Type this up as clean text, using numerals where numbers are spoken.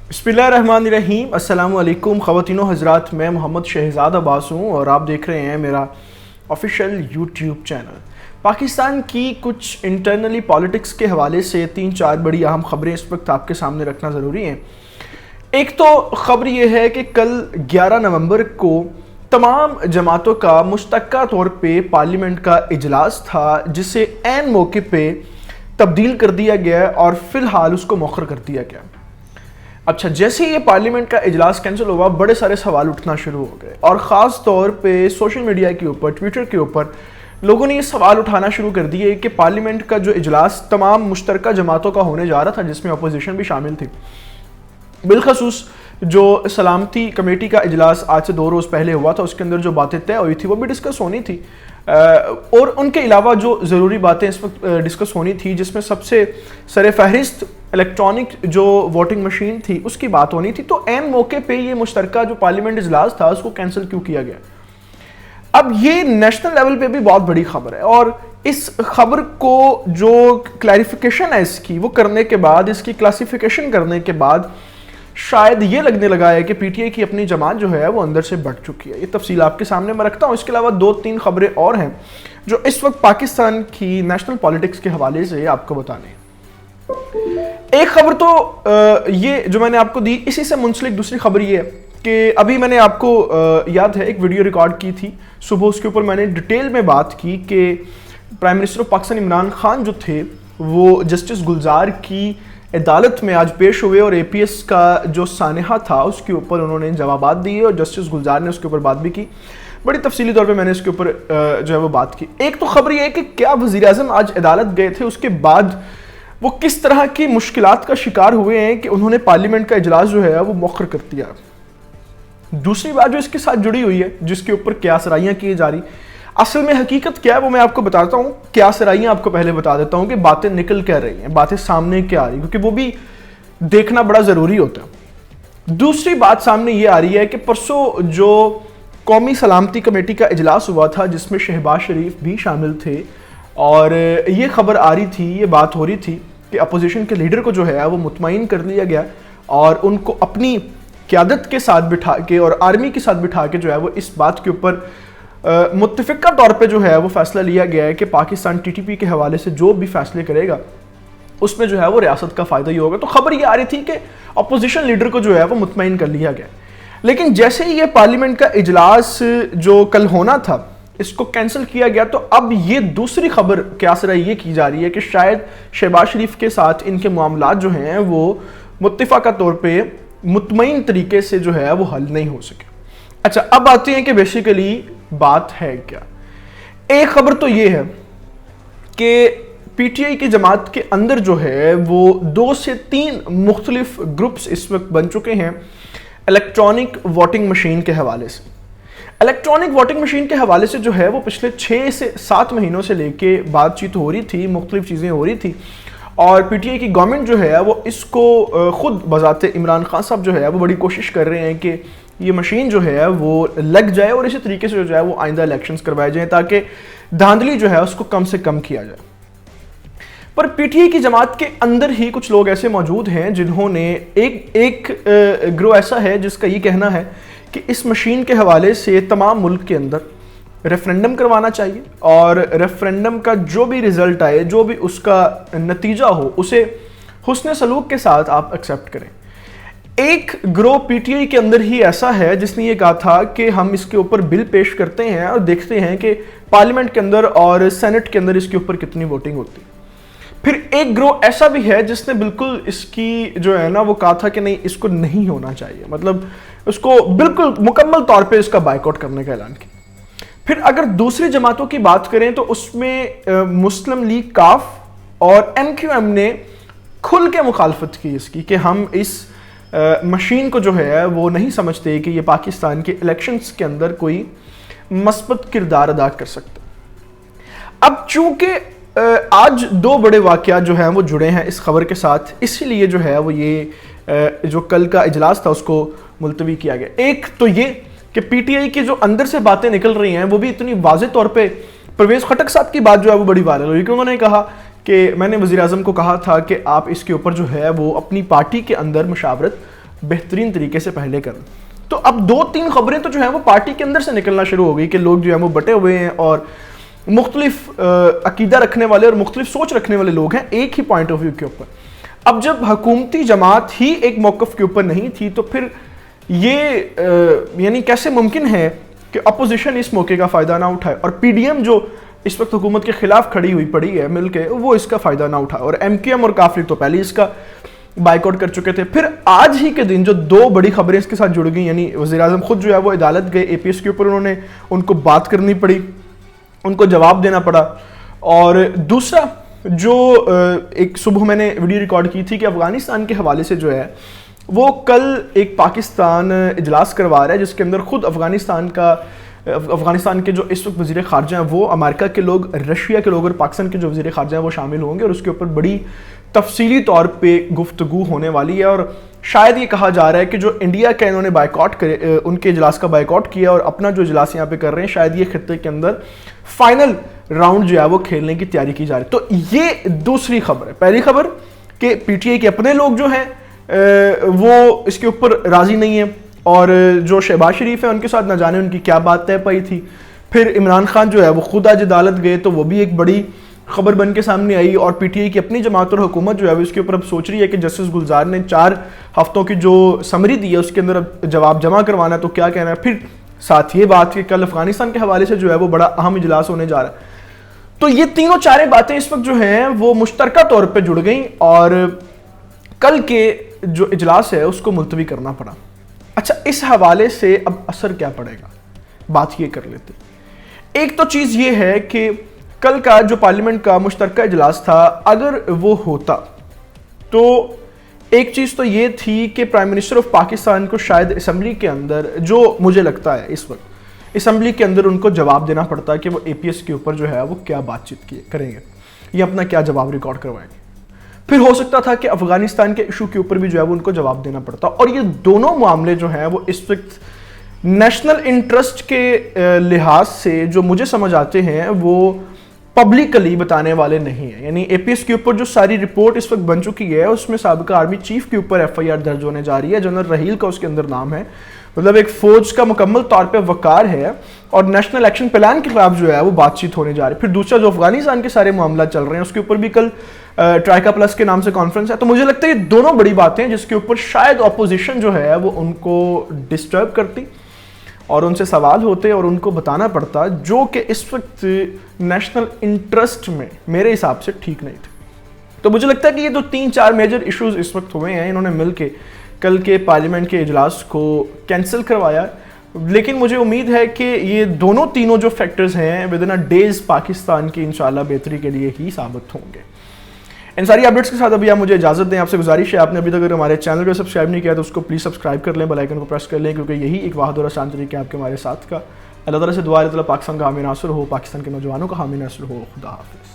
बिस्मिल्लाहिर्रहमानिर्रहीम। अस्सलाम वालेकुम ख़वातीनो हज़रात, मैं मोहम्मद शहज़ाद अब्बास हूँ और आप देख रहे हैं मेरा ऑफिशियल यूट्यूब चैनल। पाकिस्तान की कुछ इंटरनली पॉलिटिक्स के हवाले से 3-4 बड़ी अहम ख़बरें इस वक्त आपके सामने रखना ज़रूरी हैं। एक तो ख़बर ये है कि कल 11 नवंबर को तमाम जमातों का मुश्तरका तौर पे पार्लियामेंट का इजलास था, जिसे ऐन मौके पे तब्दील कर दिया गया और फ़िलहाल उसको मौखर कर दिया गया। अच्छा, जैसे ही ये पार्लियामेंट का इजलास कैंसिल हुआ, बड़े सारे सवाल उठना शुरू हो गए और ख़ास तौर पे सोशल मीडिया के ऊपर, ट्विटर के ऊपर लोगों ने ये सवाल उठाना शुरू कर दिए कि पार्लियामेंट का जो इजलास तमाम मुश्तरका जमातों का होने जा रहा था, जिसमें अपोजिशन भी शामिल थी, बिलखसूस जो सलामती कमेटी का इजलास आज से 2 रोज़ पहले हुआ था, उसके अंदर जो बातें तय हुई थी वो भी डिस्कस होनी थी, और उनके अलावा जो ज़रूरी बातें इस वक्त डिस्कस होनी थी, जिसमें सबसे सर फहरिस्त इलेक्ट्रॉनिक जो वोटिंग मशीन थी उसकी बात होनी थी। तो ऐन मौके पे ये मुश्तरका जो पार्लियामेंट इजलास था उसको कैंसिल क्यों किया गया? अब ये नेशनल लेवल पे भी बहुत बड़ी खबर है और इस खबर को जो क्लैरिफिकेशन है इसकी वो करने के बाद, इसकी क्लासिफिकेशन करने के बाद शायद ये लगने लगा है कि पीटीआई की अपनी जमात जो है वो अंदर से बढ़ चुकी है। ये तफसील आपके सामने मैं रखता हूँ। इसके अलावा 2-3 खबरें और हैं जो इस वक्त पाकिस्तान की नेशनल पॉलिटिक्स के हवाले से आपको बताने हैं। एक खबर तो ये जो मैंने आपको दी, इसी से मुंसलिक दूसरी खबर ये है कि अभी मैंने आपको याद है एक वीडियो रिकॉर्ड की थी सुबह, उसके ऊपर मैंने डिटेल में बात की कि prime minister of Pakistan Imran Khan जो थे वो जस्टिस गुलजार की अदालत में आज पेश हुए और एपीएस का जो सानहा था उसके ऊपर उन्होंने जवाबात दिए और जस्टिस गुलजार ने उसके ऊपर बात भी की। बड़ी तफसीली तौर पे मैंने इसके ऊपर जो है वो बात की। एक तो खबर ये है कि क्या वज़ीर आज़म आज अदालत गए थे, उसके बाद वो किस तरह की मुश्किलात का शिकार हुए हैं कि उन्होंने पार्लियामेंट का इजलास जो है वो मौखर कर दिया। दूसरी बात जो इसके साथ जुड़ी हुई है, जिसके ऊपर क्यासराइयाँ की जा रही, असल में हकीकत क्या है वो मैं आपको बताता हूँ। क्यासराइयाँ आपको पहले बता देता हूँ कि बातें निकल क्या रही हैं, बातें सामने क्या आ रही, क्योंकि वो भी देखना बड़ा ज़रूरी होता है। दूसरी बात सामने ये आ रही है कि परसों जो कौमी सलामती कमेटी का इजलास हुआ था, जिसमें शहबाज शरीफ भी शामिल थे, और ये खबर आ रही थी, ये बात हो रही थी कि अपोजिशन के लीडर को जो है वो मुतमईन कर लिया गया और उनको अपनी क़यादत के साथ बिठा के और आर्मी के साथ बिठा के जो है वो इस बात के ऊपर मुत्तफ़िका तौर पे जो है वो फैसला लिया गया है कि पाकिस्तान टीटीपी के हवाले से जो भी फैसले करेगा उसमें जो है वो रियासत का फ़ायदा ही होगा। तो खबर ये आ रही थी कि अपोजिशन लीडर को जो है वो मुतमईन कर लिया गया। लेकिन जैसे ही ये पार्लियामेंट का इजलास जो कल होना था इसको कैंसिल किया गया, तो अब ये दूसरी खबर क्यासरा ये की जा रही है कि शायद शहबाज शरीफ के साथ इनके मामलात जो हैं वो मुत्तफ़ाक़ा तौर पर मुतमईन तरीके से जो है वो हल नहीं हो सके। अच्छा, अब आते हैं कि बेसिकली बात है क्या। एक खबर तो ये है कि पीटीआई की जमात के अंदर जो है वो 2 से 3 मुख्तलिफ ग्रुप्स इस वक्त बन चुके हैं इलेक्ट्रॉनिक वोटिंग मशीन के हवाले से। इलेक्ट्रॉनिक वोटिंग मशीन के हवाले से जो है वो पिछले 6 से 7 महीनों से लेके बातचीत हो रही थी, मुख्तलिफ चीज़ें हो रही थी, और पीटीआई की गवर्नमेंट जो है वो इसको खुद बजाते इमरान खान साहब जो है वो बड़ी कोशिश कर रहे हैं कि ये मशीन जो है वो लग जाए और इसी तरीके से जो है वो आइंदा इलेक्शंस करवाए जाएं ताकि धांधली जो है उसको कम से कम किया जाए। पर पीटीआई की जमात के अंदर ही कुछ लोग ऐसे मौजूद हैं जिन्होंने एक ग्रोह ऐसा है जिसका ये कहना है कि इस मशीन के हवाले से तमाम मुल्क के अंदर रेफरेंडम करवाना चाहिए और रेफरेंडम का जो भी रिजल्ट आए, जो भी उसका नतीजा हो, उसे हुस्न सलूक के साथ आप एक्सेप्ट करें। एक ग्रोह पीटीआई के अंदर ही ऐसा है जिसने ये कहा था कि हम इसके ऊपर बिल पेश करते हैं और देखते हैं कि पार्लियामेंट के अंदर और सेनेट के अंदर इसके ऊपर कितनी वोटिंग होती है। फिर एक ग्रोह ऐसा भी है जिसने बिल्कुल इसकी जो है ना वो कहा था कि नहीं, इसको नहीं होना चाहिए, मतलब उसको बिल्कुल मुकम्मल तौर पे इसका बाइकआउट करने का ऐलान किया। फिर अगर दूसरी जमातों की बात करें तो उसमें मुस्लिम लीग काफ और एमक्यूएम ने खुल के मुखालफत की इसकी कि हम इस मशीन को जो है वो नहीं समझते कि ये पाकिस्तान के इलेक्शंस के अंदर कोई मस्बत किरदार अदा कर सकता। अब चूंकि आज 2 बड़े वाक़यात जो हैं वो जुड़े हैं इस खबर के साथ, इसीलिए जो है वो ये जो कल का इजलास था उसको मुलतवी किया गया। एक तो ये कि पीटीआई की जो अंदर से बातें निकल रही हैं वो भी इतनी वाज़ेह तौर पे, परवेज़ खटक साहब की बात जो है वो बड़ी वायरल हुई कि उन्होंने कहा कि मैंने वज़ीर आज़म को कहा था कि आप इसके ऊपर जो है वो अपनी पार्टी के अंदर मशावरत بہترین طریقے سے پہلے کریں. تو اب 2-3 خبریں تو جو ہیں وہ پارٹی کے اندر سے نکلنا شروع ہو گئی کہ لوگ جو ہیں وہ بٹے ہوئے ہیں اور مختلف عقیدہ رکھنے والے اور مختلف سوچ رکھنے والے لوگ ہیں ایک ہی پوائنٹ آف ویو کے اوپر. اب جب حکومتی جماعت ہی ایک موقف کے اوپر نہیں تھی تو پھر یہ یعنی کیسے ممکن ہے کہ اپوزیشن اس موقع کا فائدہ نہ اٹھائے اور پی ڈی ایم جو اس وقت حکومت کے خلاف کھڑی ہوئی پڑی ہے مل کے وہ اس کا فائدہ نہ اٹھائے, اور ایم کیو ایم اور کافی تو پہلے اس کا بائیکاٹ کر چکے تھے. پھر آج ہی کے دن جو 2 بڑی خبریں اس کے ساتھ جڑ گئی, یعنی وزیر اعظم خود جو ہے وہ عدالت گئے اے پی ایس کے اوپر, انہوں نے ان کو بات کرنی پڑی, ان کو جواب دینا پڑا. اور دوسرا جو ایک صبح میں نے ویڈیو ریکارڈ کی تھی کہ افغانستان کے حوالے سے جو ہے وہ کل ایک پاکستان اجلاس کروا رہا ہے جس کے اندر خود افغانستان کے جو اس وقت وزیر خارجہ ہیں وہ امریکہ کے لوگ, رشیا کے لوگ اور پاکستان کے جو وزیر خارجہ ہیں وہ شامل ہوں گے, اور اس کے اوپر بڑی تفصیلی طور پہ گفتگو ہونے والی ہے. اور شاید یہ کہا جا رہا ہے کہ جو انڈیا کا انہوں نے بائیکاٹ کرے, ان کے اجلاس کا بائیکاٹ کیا اور اپنا جو اجلاس یہاں پہ کر رہے ہیں, شاید یہ خطے کے اندر فائنل راؤنڈ جو ہے وہ کھیلنے کی تیاری کی جا رہی ہے. تو یہ دوسری خبر ہے. پہلی خبر کہ پی ٹی آئی کے اپنے لوگ جو ہیں وہ اس کے اوپر راضی نہیں ہیں, اور جو شہباز شریف ہیں ان کے ساتھ نہ جانے ان کی کیا بات طے پائی تھی. پھر عمران خان جو ہے وہ خود آج عدالت گئے تو وہ بھی ایک بڑی خبر بن کے سامنے آئی, اور پی ٹی آئی کی اپنی جماعت اور حکومت جو ہے اس کے اوپر اب سوچ رہی ہے کہ جسٹس گلزار نے 4 ہفتوں کی جو سمری دی ہے اس کے اندر اب جواب جمع کروانا ہے تو کیا کہنا ہے. پھر ساتھ یہ بات کہ کل افغانستان کے حوالے سے جو ہے وہ بڑا اہم اجلاس ہونے جا رہا ہے. تو یہ تینوں چاریں باتیں اس وقت جو ہیں وہ مشترکہ طور پہ جڑ گئیں اور کل کے جو اجلاس ہے اس کو ملتوی کرنا پڑا. اچھا, اس حوالے سے اب اثر کیا پڑے گا, بات یہ کر لیتے. ایک تو چیز یہ ہے کہ کل کا جو پارلیمنٹ کا مشترکہ اجلاس تھا اگر وہ ہوتا تو ایک چیز تو یہ تھی کہ پرائم منسٹر آف پاکستان کو شاید اسمبلی کے اندر, جو مجھے لگتا ہے اس وقت اسمبلی کے اندر ان کو جواب دینا پڑتا کہ وہ اے پی ایس کے اوپر جو ہے وہ کیا بات چیت کریں گے یا اپنا کیا جواب ریکارڈ کروائیں گے. پھر ہو سکتا تھا کہ افغانستان کے ایشو کے اوپر بھی جو ہے وہ ان کو جواب دینا پڑتا, اور یہ دونوں معاملے جو ہیں وہ اس وقت نیشنل انٹرسٹ کے لحاظ سے جو مجھے سمجھ آتے ہیں وہ پبلکلی بتانے والے نہیں ہیں. یعنی اے پی ایس کے اوپر جو ساری رپورٹ اس وقت بن چکی ہے اس میں سابقہ آرمی چیف کے اوپر ایف آئی آر درج ہونے جا رہی ہے, جنرل رحیل کا اس کے اندر نام ہے, مطلب ایک فوج کا مکمل طور پہ وقار ہے, اور نیشنل ایکشن پلان کے خلاف جو ہے وہ بات چیت ہونے جا رہی ہے. پھر دوسرا جو افغانستان کے سارے معاملات چل رہے ہیں اس کے اوپر بھی کل ٹرائکا پلس کے نام سے کانفرنس ہے. تو مجھے لگتا ہے یہ دونوں بڑی باتیں ہیں جس کے اوپر شاید اپوزیشن جو ہے وہ ان کو ڈسٹرب کرتی اور ان سے سوال ہوتے اور ان کو بتانا پڑتا, جو کہ اس وقت نیشنل انٹرسٹ میں میرے حساب سے ٹھیک نہیں تھے. تو مجھے لگتا ہے کہ یہ جو 3-4 میجر ایشوز اس وقت ہوئے ہیں انہوں نے مل کے کل کے پارلیمنٹ کے اجلاس کو کینسل کروایا. لیکن مجھے امید ہے کہ یہ تینوں جو فیکٹرز ہیں within a days Pakistan کی انشاءاللہ بہتری کے لیے ہی ثابت ہوں گے. ان ساری اپڈیٹس کے ساتھ ابھی آپ مجھے اجازت دیں. آپ سے گزارش ہے آپ نے ابھی تک اگر ہمارے چینل کو سبسکرائب نہیں کیا تو اس کو پلیز سبسکرائب کر لیں, بیل آئیکن کو پریس کر لیں, کیونکہ یہی ایک واحد اور آسان طریقہ ہے آپ کے ہمارے ساتھ کا. اللہ تعالیٰ سے دعا ہے اللہ تعالیٰ پاکستان کا حامی ناصر ہو, پاکستان کے نوجوانوں کا حامی ناصر ہو. خدا حافظ.